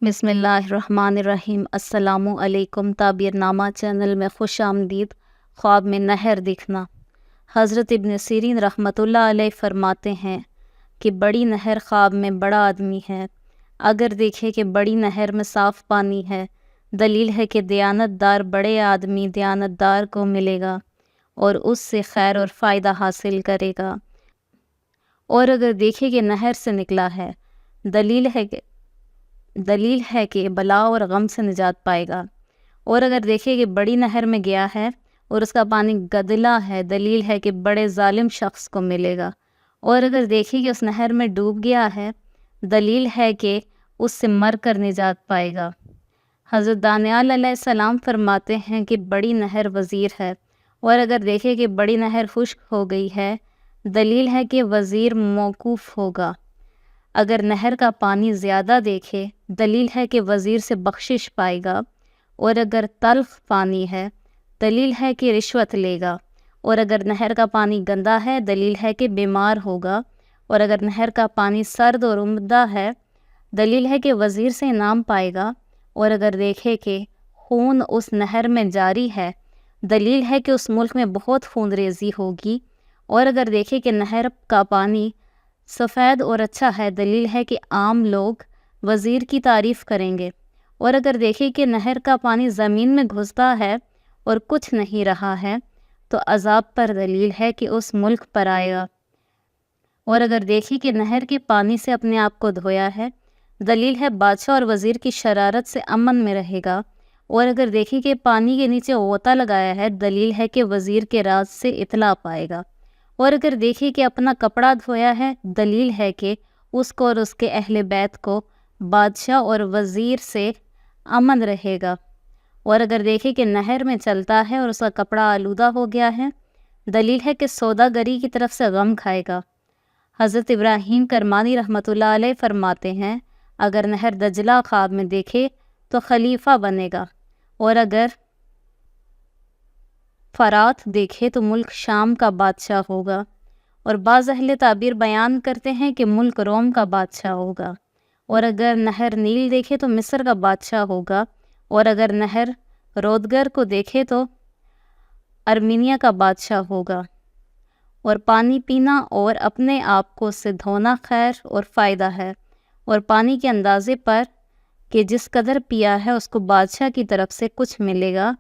بسم اللہ الرحمن الرحیم۔ السلام علیکم۔ تعبیر نامہ چینل میں خوش آمدید۔ خواب میں نہر دکھنا۔ حضرت ابن سیرین رحمۃ اللہ علیہ فرماتے ہیں کہ بڑی نہر خواب میں بڑا آدمی ہے۔ اگر دیکھے کہ بڑی نہر میں صاف پانی ہے، دلیل ہے کہ دیانت دار بڑے آدمی دیانت دار کو ملے گا اور اس سے خیر اور فائدہ حاصل کرے گا۔ اور اگر دیکھے کہ نہر سے نکلا ہے، دلیل ہے کہ بلا اور غم سے نجات پائے گا۔ اور اگر دیکھے کہ بڑی نہر میں گیا ہے اور اس کا پانی گدلا ہے، دلیل ہے کہ بڑے ظالم شخص کو ملے گا۔ اور اگر دیکھے کہ اس نہر میں ڈوب گیا ہے، دلیل ہے کہ اس سے مر کر نجات پائے گا۔ حضرت دانیال علیہ السلام فرماتے ہیں کہ بڑی نہر وزیر ہے، اور اگر دیکھے کہ بڑی نہر خشک ہو گئی ہے، دلیل ہے کہ وزیر موقوف ہوگا۔ اگر نہر کا پانی زیادہ دیکھے، دلیل ہے کہ وزیر سے بخشش پائے گا۔ اور اگر تلخ پانی ہے، دلیل ہے کہ رشوت لے گا۔ اور اگر نہر کا پانی گندا ہے، دلیل ہے کہ بیمار ہوگا۔ اور اگر نہر کا پانی سرد اور عمدہ ہے، دلیل ہے کہ وزیر سے انعام پائے گا۔ اور اگر دیکھے کہ خون اس نہر میں جاری ہے، دلیل ہے کہ اس ملک میں بہت خون ریزی ہوگی۔ اور اگر دیکھے کہ نہر کا پانی سفید اور اچھا ہے، دلیل ہے کہ عام لوگ وزیر کی تعریف کریں گے۔ اور اگر دیکھے کہ نہر کا پانی زمین میں گھستا ہے اور کچھ نہیں رہا ہے، تو عذاب پر دلیل ہے کہ اس ملک پر آئے گا۔ اور اگر دیکھے کہ نہر کے پانی سے اپنے آپ کو دھویا ہے، دلیل ہے بادشاہ اور وزیر کی شرارت سے امن میں رہے گا۔ اور اگر دیکھے کہ پانی کے نیچے غوطہ لگایا ہے، دلیل ہے کہ وزیر کے راز سے اطلاع پائے گا۔ اور اگر دیکھے کہ اپنا کپڑا دھویا ہے، دلیل ہے کہ اس کو اور اس کے اہل بیت کو بادشاہ اور وزیر سے امن رہے گا۔ اور اگر دیکھے کہ نہر میں چلتا ہے اور اس کا کپڑا آلودہ ہو گیا ہے، دلیل ہے کہ سوداگری کی طرف سے غم کھائے گا۔ حضرت ابراہیم کرمانی رحمۃ اللہ علیہ فرماتے ہیں، اگر نہر دجلہ خواب میں دیکھے تو خلیفہ بنے گا، اور اگر فرات دیکھے تو ملک شام کا بادشاہ ہوگا۔ اور بعض اہل تعبیر بیان کرتے ہیں کہ ملک روم کا بادشاہ ہوگا۔ اور اگر نہر نیل دیکھے تو مصر کا بادشاہ ہوگا۔ اور اگر نہر رودگر کو دیکھے تو ارمینیا کا بادشاہ ہوگا۔ اور پانی پینا اور اپنے آپ کو اس سے دھونا خیر اور فائدہ ہے، اور پانی کے اندازے پر کہ جس قدر پیا ہے اس کو بادشاہ کی طرف سے کچھ ملے گا۔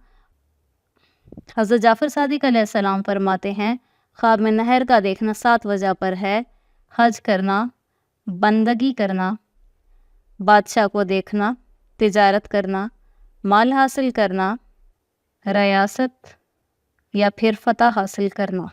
حضرت جعفر صادق علیہ السلام فرماتے ہیں، خواب میں نہر کا دیکھنا 7 وجہ پر ہے: حج کرنا، بندگی کرنا، بادشاہ کو دیکھنا، تجارت کرنا، مال حاصل کرنا، ریاست یا پھر فتح حاصل کرنا۔